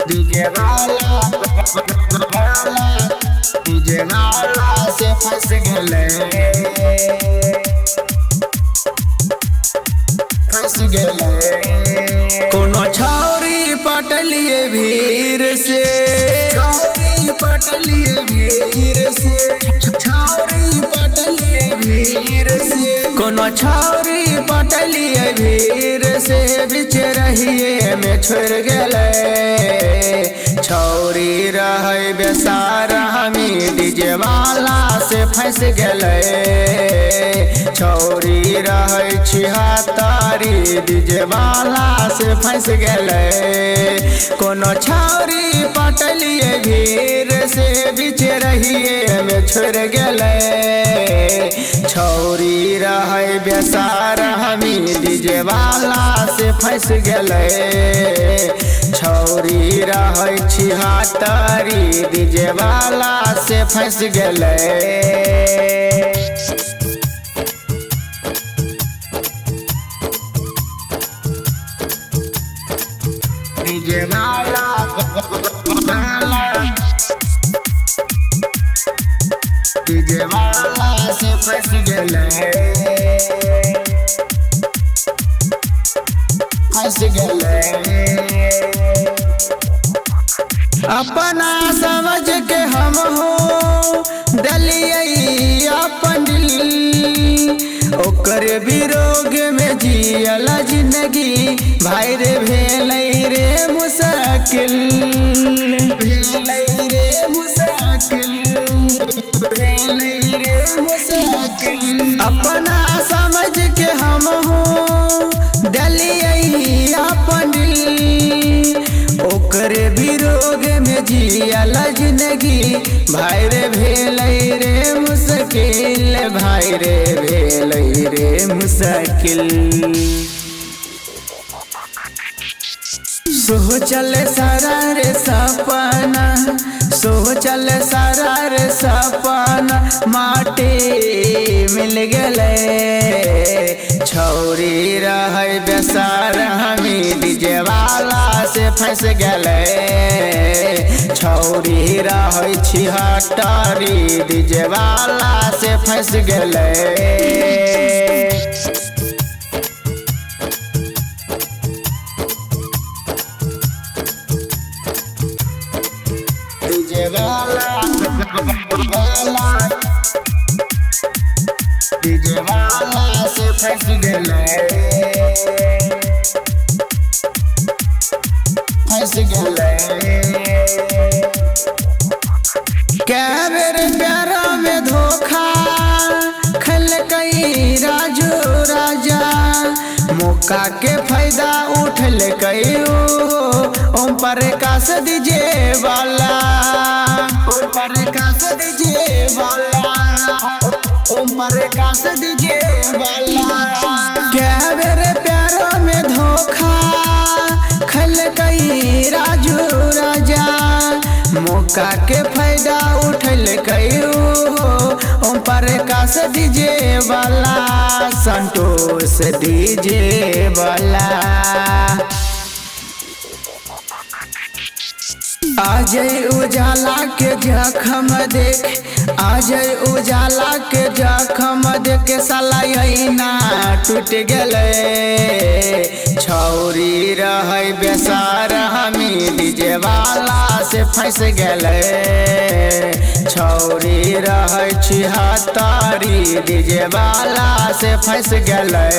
DJ वाला DJ वाला से फंस गेले कोनो छौरी पटलिए भीड़ से छौरी पटलिए भीड़ से छौरी पटलिए भीड़ से कोनो छौरी पटलिए भीड़ से बिच रहिए में छोड़ गेले छौरी रहे बेसार हमी डीजे वाला से फंस गेले छौरी रहे छिहत्तरी डीजे वाला से फंस गेले कोनो छौरी पटलिए भीड़ से बिच रहिए में छोड़ गेले छौरी रहे बेसार हमी डीजे वाला से फंस गेले छौरी रहे छिहत्तरी डीजे वाला से फंस गेले डीजे वाला डीजे वाला से फंस गेले फंस गेले अपना समझ के हम हो डलिए अपन दिल ओकर विरोग में जियल जिंदगी भाई रे भेलै रे मुश्किल भेलै रे मुश्किल भेलै रे मुश्किल अपना समझ के हम हो डलिए अपन दिल ओकर विरोग में जियल जिंदगी भाई रे भेलै रे मुश्किल भाई रे भेलै रे मुश्किल सोचल सारा रे सपना सोचल सारा रे सपना माटी मिल गेले छौरी रहे बेसार हमी डीजे वाला से फंस गेले छौरी रहे छिहत्तरी डीजे वाला से फंस गेले डीजे वाला डीजे वाला से फंस गेले फंस गेले क्या मेरे प्यारा में धोखा खल कई राजू राजा मौका के फायदा उठल कई ओम प्रकाश डीजे वाला ओम प्रकाश डीजे वाला ओम प्रकाश डीजे वाला क्या मेरे प्यारों में धोखा खल कई राजू राजा मौका के फायदा उठल कई ओम प्रकाश डीजे वाला संतोष डीजे वाला आज उजाला के जखम देख आज उजाला के जखम देख साला ना टूट गेले छौरी रहे बेसार हमी डीजे वाला से फंस गेले छौरी रहे छिहत्तरी डीजे वाला से फंस गेले।